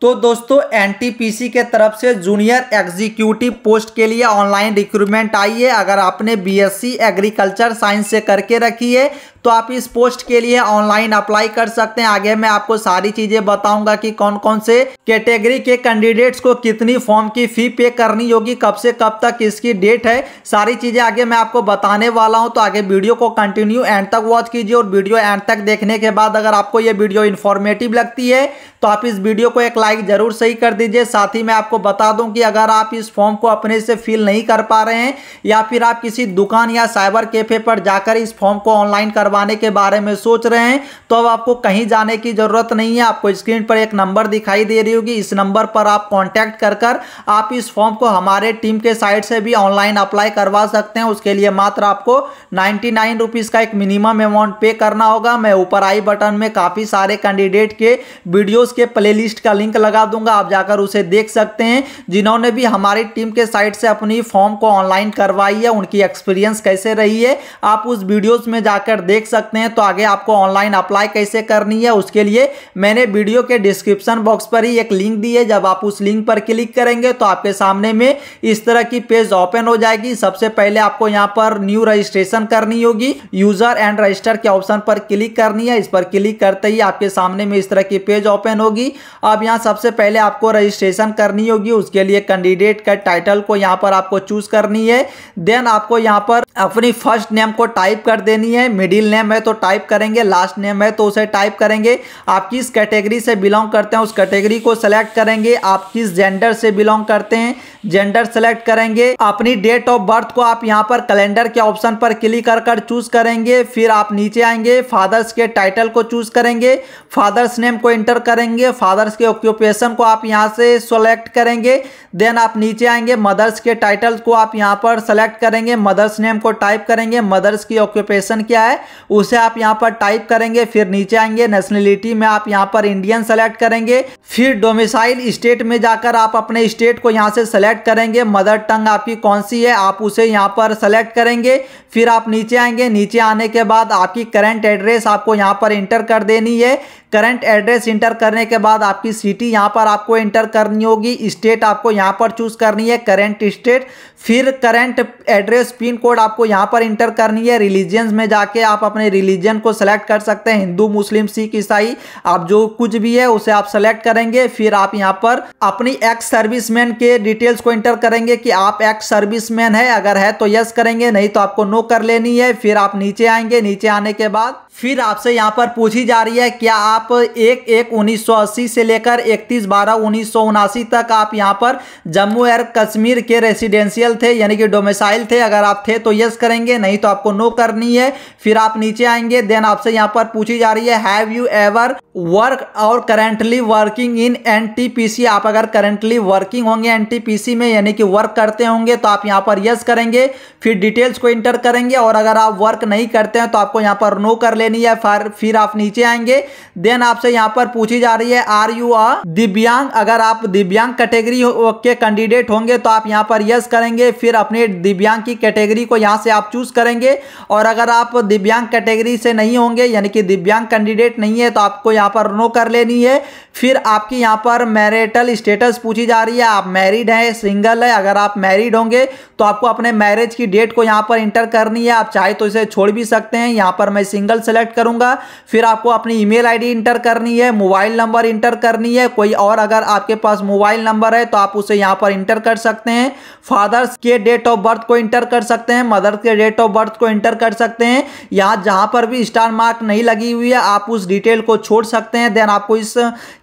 तो दोस्तों एनटीपीसी के तरफ से जूनियर एग्जीक्यूटिव पोस्ट के लिए ऑनलाइन रिक्रूटमेंट आई है। अगर आपने बीएससी एग्रीकल्चर साइंस से करके रखी है तो आप इस पोस्ट के लिए ऑनलाइन अप्लाई कर सकते हैं। आगे मैं आपको सारी चीजें बताऊंगा कि कौन कौन से कैटेगरी के कैंडिडेट्स को कितनी फॉर्म की फी पे करनी होगी, कब से कब तक इसकी डेट है, सारी चीजें आगे मैं आपको बताने वाला हूं। तो आगे वीडियो को कंटिन्यू एंड तक वॉच कीजिए और वीडियो एंड तक देखने के बाद अगर आपको यह वीडियो इंफॉर्मेटिव लगती है तो आप इस वीडियो को एक लाइक जरूर सही कर दीजिए। साथ ही मैं आपको बता दूं कि अगर आप इस फॉर्म को अपने से फिल नहीं कर पा रहे हैं या फिर आप किसी दुकान या साइबर कैफे पर जाकर इस फॉर्म को ऑनलाइन करवाने के बारे में सोच रहे हैं तो अब आपको कहीं जाने की जरूरत नहीं है। आपको स्क्रीन पर एक नंबर दिखाई दे रही होगी, इस नंबर पर आप कांटेक्ट कर आप इस फॉर्म को हमारे टीम के साइट से भी ऑनलाइन अप्लाई करवा सकते हैं। उसके लिए मात्र आपको 99 रुपीज का एक मिनिमम अमाउंट पे करना होगा। मैं ऊपर आई बटन में काफी सारे कैंडिडेट के वीडियोस के प्लेलिस्ट का लिंक लगा दूंगा, आप जाकर उसे देख सकते हैं। जिन्होंने भी हमारी टीम के साइट से अपनी फॉर्म को ऑनलाइन करवाई है उनकी एक्सपीरियंस कैसे रही है आप उस वीडियोस में जाकर देख सकते हैं। तो आगे आपको ऑनलाइन अप्लाई कैसे करनी है उसके लिए मैंने वीडियो के डिस्क्रिप्शन बॉक्स पर ही एक लिंक दी है। जब आप उस लिंक पर क्लिक करेंगे तो आपके सामने में इस तरह की पेज ओपन हो जाएगी। सबसे पहले आपको यहां पर न्यू रजिस्ट्रेशन करनी होगी, यूजर एंड रजिस्टर के ऑप्शन पर क्लिक करनी है। इस पर क्लिक करते ही आपके सामने में इस तरह की पेज ओपन होगी। अब यहां सबसे पहले आपको रजिस्ट्रेशन करनी होगी, उसके लिए कैंडिडेट का टाइटल को यहां पर आपको चूज करनी है। देन आपको यहां पर अपनी फर्स्ट नेम को टाइप कर देनी है, मिडिल नेम है तो टाइप करेंगे, लास्ट नेम है तो उसे टाइप करेंगे। आप किस कैटेगरी से बिलोंग करते हैं उस कैटेगरी को सेलेक्ट करेंगे। आप किस जेंडर से बिलोंग करते हैं जेंडर सेलेक्ट करेंगे। अपनी डेट ऑफ बर्थ को आप यहां पर कैलेंडर के ऑप्शन पर क्लिक कर चूज करेंगे। फिर आप नीचे आएंगे, फादर्स के टाइटल को चूज करेंगे, फादर्स नेम को एंटर करेंगे, फादर्स के ऑक्यूपेशन को आप यहां से सेलेक्ट करेंगे। देन आप नीचे आएंगे, मदर्स के टाइटल को आप यहां पर सेलेक्ट करेंगे, मदर्स नेम को टाइप करेंगे, मदर्स की ऑक्यूपेशन क्या है उसे आप यहां पर टाइप करेंगे। फिर नीचे आएंगे, नेशनलिटी में आप यहां पर इंडियन सेलेक्ट करेंगे। फिर डोमिसाइल स्टेट में जाकर आप अपने स्टेट को यहां से सेलेक्ट करेंगे, मदर टंग आपकी कौन सी है आप उसे यहां पर सेलेक्ट करेंगे। फिर आप नीचे आएंगे, नीचे आने के बाद आपकी करंट एड्रेस आपको यहां पर इंटर कर देनी है। करंट एड्रेस इंटर करने के बाद आपकी सिटी यहां पर आपको इंटर करनी होगी, स्टेट आपको यहां पर चूज करनी है करंट स्टेट। फिर करंट एड्रेस पिन कोड आपको यहां पर इंटर करनी है। रिलीजियंस में जाके आप अपने रिलीजन को सेलेक्ट कर सकते हैं, हिंदू मुस्लिम सिख ईसाई आप जो कुछ भी है उसे आप सेलेक्ट करेंगे। फिर आप यहां पर अपनी एक्स सर्विसमैन के डिटेल्स को इंटर करेंगे कि आप एक्स सर्विसमैन है, अगर है तो यस करेंगे, नहीं तो आपको नो कर लेनी है। फिर आप नीचे आएंगे, नीचे आने के बाद फिर आपसे यहां पर पूछी जा रही है क्या आप 1/1/1980 से लेकर 31/12/1979 तक आप यहां पर जम्मू एंड कश्मीर के रेसिडेंशियल थे यानी कि डोमिसाइल थे। अगर आप थे तो यस करेंगे, नहीं तो आपको नो करनी है। फिर आप नीचे आएंगे, देन आपसे यहां पर पूछी जा रही है हैव यू एवर वर्क और करंटली वर्किंग इन एनटीपीसी। आप अगर करंटली वर्किंग होंगे एनटीपीसी में यानी कि वर्क करते होंगे तो आप यहां पर यस करेंगे। फिर डिटेल्स को इंटर करेंगे और अगर आप वर्क नहीं करते हैं तो आपको यहां पर नो कर लेनी है। फिर आप नीचे आएंगे, देन आपसे यहां पर पूछी जा रही है आर यू अ दिव्यांग। अगर आप दिव्यांग कैटेगरी के कैंडिडेट होंगे तो आप यहां पर यस करेंगे। फिर अपने दिव्यांग की कैटेगरी को यहां से आप चूज करेंगे और अगर आप दिव्यांग कैटेगरी से नहीं होंगे यानी कि दिव्यांग कैंडिडेट नहीं है तो आपको यहां पर नो कर लेनी है। फिर आपकी यहां पर मैरिटल स्टेटस पूछी जा रही है, आप मैरिड है सिंगल है। अगर आप मैरिड होंगे तो आपको अपने मैरिज की डेट को यहां पर इंटर करनी है, आप चाहे तो इसे छोड़ भी सकते हैं। यहां पर मैं सिंगल सेलेक्ट करूंगा। फिर आपको अपनी ईमेल आईडी इंटर करनी है, मोबाइल नंबर इंटर करनी है, कोई और अगर आपके पास मोबाइल नंबर है तो आप उसे यहां पर इंटर कर सकते हैं। फादर्स के डेट ऑफ बर्थ को इंटर कर सकते हैं, मदर के डेट ऑफ बर्थ को इंटर कर सकते हैं। यहां जहां पर भी स्टार मार्क नहीं लगी हुई है आप उस डिटेल को छोड़ सकते हैं। देन आपको इस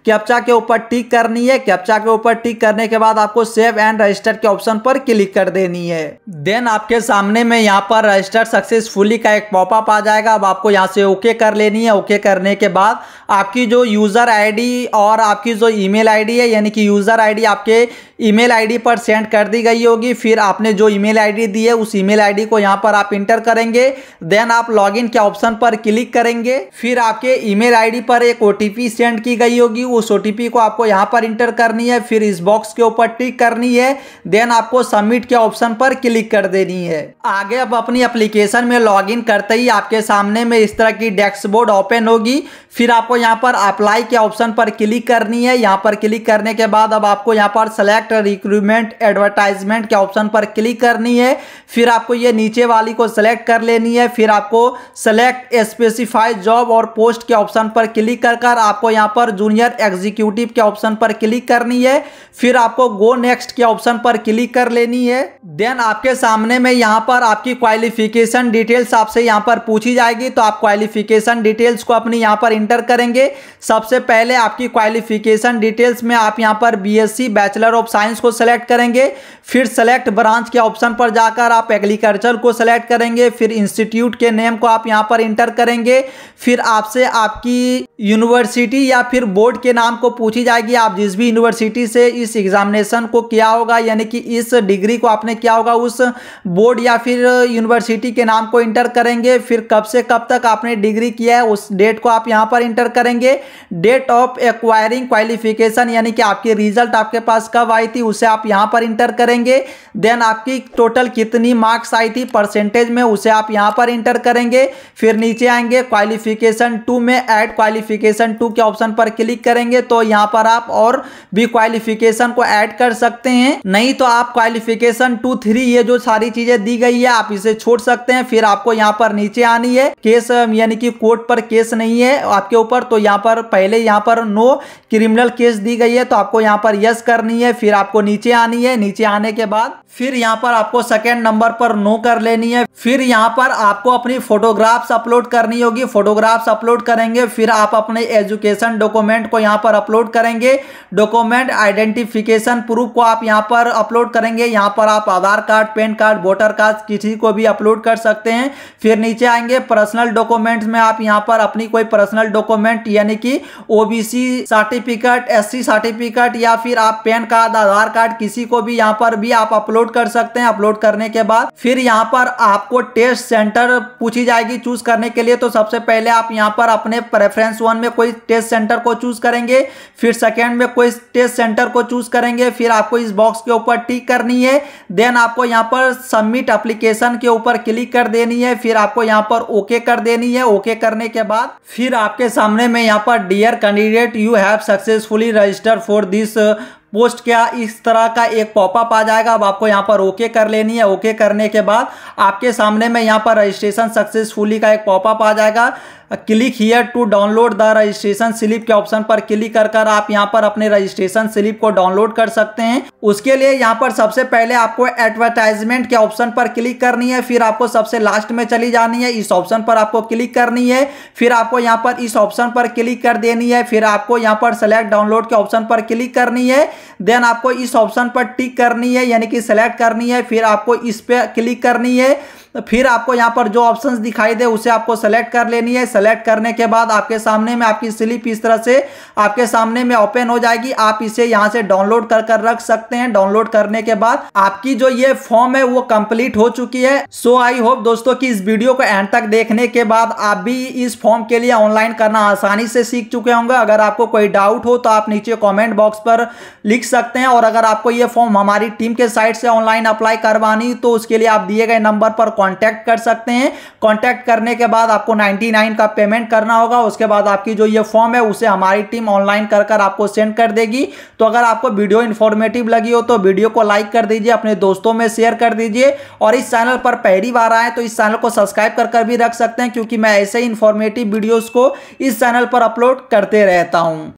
कैप्चा के ऊपर टिक करनी है। कैप्चा के ऊपर टिक करने के बाद आपको सेव एंड रजिस्टर के ऑप्शन पर क्लिक कर देनी है। देन आपके सामने में यहां पर रजिस्टर सक्सेसफुली का एक पॉपअप आ जाएगा। अब आपको यहां से ओके कर लेनी है। ओके करने के बाद आपकी जो यूजर आईडी और आपकी जो ईमेल आईडी है यानी कि यूजर आईडी आपके ईमेल आईडी पर सेंड कर दी गई होगी। फिर आपने जो ईमेल आईडी दी है उस ईमेल आईडी को यहां पर आप इंटर करेंगे। देन आप लॉगिन के ऑप्शन पर क्लिक करेंगे। फिर आपके ईमेल आईडी पर एक ओटीपी सेंड की गई होगी, उस ओटीपी को आपको यहां पर इंटर करनी है। फिर इस बॉक्स के ऊपर टिक करनी है। देन आपको सबमिट के ऑप्शन पर क्लिक कर देनी है। आगे अब अपनी एप्लीकेशन में लॉगिन करते ही आपके सामने में इस तरह की डैशबोर्ड ओपन होगी। फिर आपको यहाँ पर अप्लाई के ऑप्शन पर क्लिक करनी है। यहाँ पर क्लिक करने के बाद अब आपको यहाँ पर सेलेक्ट रिक्रूटमेंट एडवर्टाइजमेंट के ऑप्शन पर क्लिक करनी है। फिर आपको ये नीचे वाली को सेलेक्ट कर लेनी है। फिर आपको सेलेक्ट स्पेसिफाइड जॉब और पोस्ट के ऑप्शन पर क्लिक कर आपको यहाँ पर जूनियर एग्जीक्यूटिव के ऑप्शन पर क्लिक करनी है। फिर आपको गो नेक्स्ट के ऑप्शन पर क्लिक कर लेनी है। देन आपके सामने में यहाँ पर आपकी क्वालिफिकेशन डिटेल्स आपसे यहाँ पर पूछी जाएगी, तो आप क्वालिफिकेशन डिटेल्स को अपनी यहाँ पर इंटर करेंगे। सबसे पहले आपकी क्वालिफिकेशन डिटेल्स में आप यहाँ पर बीएससी बैचलर ऑफ साइंस को सिलेक्ट करेंगे। फिर सेलेक्ट ब्रांच के ऑप्शन पर जाकर आप एग्रीकल्चर को सिलेक्ट करेंगे। फिर इंस्टीट्यूट के नेम को आप यहाँ पर इंटर करेंगे। फिर आपसे आपकी यूनिवर्सिटी या फिर बोर्ड के नाम को पूछी जाएगी। आप जिस भी यूनिवर्सिटी से इस एग्जामिनेशन को किया होगा, यानी कि इस डिग्री को आपने किया होगा, उस बोर्ड या फिर यूनिवर्सिटी के नाम को इंटर करेंगे। फिर कब से कब तक आपने डिग्री किया है उस डेट को आप यहाँ पर इंटर करेंगे। डेट ऑफ एक्वायरिंग क्वालिफिकेशन, यानी कि आपकी रिजल्ट आपके पास कब आई थी, उसे आप यहाँ पर इंटर करेंगे। देन आपकी टोटल कितनी मार्क्स आई थी परसेंटेज में, उसे आप यहाँ पर इंटर करेंगे। फिर नीचे आएंगे क्वालिफिकेशन 2 में ऐड क्वालिफिकेशन 2 के ऑप्शन पर क्लिक करेंगे, तो यहाँ पर आप और भी क्वालिफिकेशन को ऐड कर सकते हैं। नहीं तो आप क्वालिफिकेशन 2, 3 ये जो सारी चीजें दी गई है आप इसे छोड़ सकते हैं। फिर आपको यहाँ पर नीचे आनी है। केस यानी कि कोर्ट पर केस नहीं है आपके ऊपर, तो यहाँ पर पहले यहाँ पर नो क्रिमिनल केस दी गई है, तो आपको यहाँ पर यस करनी है। फिर आपको नीचे आनी है। नीचे आने के बाद फिर यहाँ पर आपको सेकेंड नंबर पर नो कर लेनी है। फिर यहाँ पर आपको अपनी फोटोग्राफ्स अपलोड करनी होगी। फोटोग्राफ्स अपलोड करेंगे। फिर आप अपने एजुकेशन डॉक्यूमेंट को यहाँ पर अपलोड करेंगे। डॉक्यूमेंट आइडेंटिफिकेशन प्रूफ को आप यहाँ पर अपलोड करेंगे। यहाँ पर आप Aadhaar card, PAN card, voter card किसी को भी अपलोड कर सकते हैं। फिर नीचे आएंगे पर्सनल डॉक्यूमेंट्स में आप यहाँ पर अपनी कोई पर्सनल डॉक्यूमेंट यानी कि ओबीसी सर्टिफिकेट, एससी सर्टिफिकेट या फिर आप पैन कार्ड, आधार कार्ड किसी को भी यहाँ पर भी आप अपलोड कर सकते हैं। अपलोड करने के बाद फिर यहाँ पर आपको टेस्ट सेंटर पूछी जाएगी चूज करने के लिए, तो सबसे पहले आप यहाँ पर अपने प्रेफरेंस 1 में कोई टेस्ट सेंटर को चूज करेंगे। फिर सेकेंड में कोई टेस्ट सेंटर को चूज करेंगे। फिर आपको इस बॉक्स के ऊपर टिक करनी है। देन आपको यहाँ पर सबमिट एप्लीकेशन के ऊपर क्लिक कर देनी है। फिर आपको यहाँ पर ओके कर देनी है। ओके करने के बाद फिर आपके सामने में यहाँ पर dear candidate you have successfully registered for this post, क्या इस तरह का एक पॉपअप आ जाएगा। अब आपको यहाँ पर ओके कर लेनी है। ओके करने के बाद आपके सामने में यहाँ पर रजिस्ट्रेशन सक्सेसफुली का एक पॉपअप आ जाएगा। Click here to download the registration slip के ऑप्शन पर क्लिक कर आप यहाँ पर अपने रजिस्ट्रेशन स्लिप को डाउनलोड कर सकते हैं। उसके लिए यहाँ पर सबसे पहले आपको एडवर्टाइजमेंट के ऑप्शन पर क्लिक करनी है। फिर आपको सबसे लास्ट में चली जानी है। इस ऑप्शन पर आपको क्लिक करनी है। फिर आपको यहाँ पर इस ऑप्शन पर क्लिक कर देनी है। फिर आपको यहाँ पर सेलेक्ट डाउनलोड के ऑप्शन पर क्लिक करनी है। देन आपको इस ऑप्शन पर टिक करनी है, यानी कि सेलेक्ट करनी है। फिर आपको इस पर क्लिक करनी है। फिर आपको यहाँ पर जो ऑप्शंस दिखाई दे उसे आपको सेलेक्ट कर लेनी है। सेलेक्ट करने के बाद आपके सामने में आपकी स्लिप इस तरह से आपके सामने में ओपन हो जाएगी। आप इसे यहाँ से डाउनलोड कर रख सकते हैं। डाउनलोड करने के बाद आपकी जो ये फॉर्म है वो कंप्लीट हो चुकी है। सो आई होप दोस्तों कि इस वीडियो को एंड तक देखने के बाद आप भी इस फॉर्म के लिए ऑनलाइन करना आसानी से सीख चुके होंगे। अगर आपको कोई डाउट हो तो आप नीचे कॉमेंट बॉक्स पर लिख सकते हैं। और अगर आपको ये फॉर्म हमारी टीम के साइट से ऑनलाइन अप्लाई करवानी तो उसके लिए आप दिए गए नंबर पर कांटेक्ट कर सकते हैं। कांटेक्ट करने के बाद आपको 99 का पेमेंट करना होगा। उसके बाद आपकी जो ये फॉर्म है उसे हमारी टीम ऑनलाइन कर आपको सेंड कर देगी। तो अगर आपको वीडियो इंफॉर्मेटिव लगी हो तो वीडियो को लाइक कर दीजिए, अपने दोस्तों में शेयर कर दीजिए। और इस चैनल पर पहली बार आए तो इस चैनल को सब्सक्राइब कर भी रख सकते हैं, क्योंकि मैं ऐसे ही इंफॉर्मेटिव वीडियोस को इस चैनल पर अपलोड करते रहता हूं।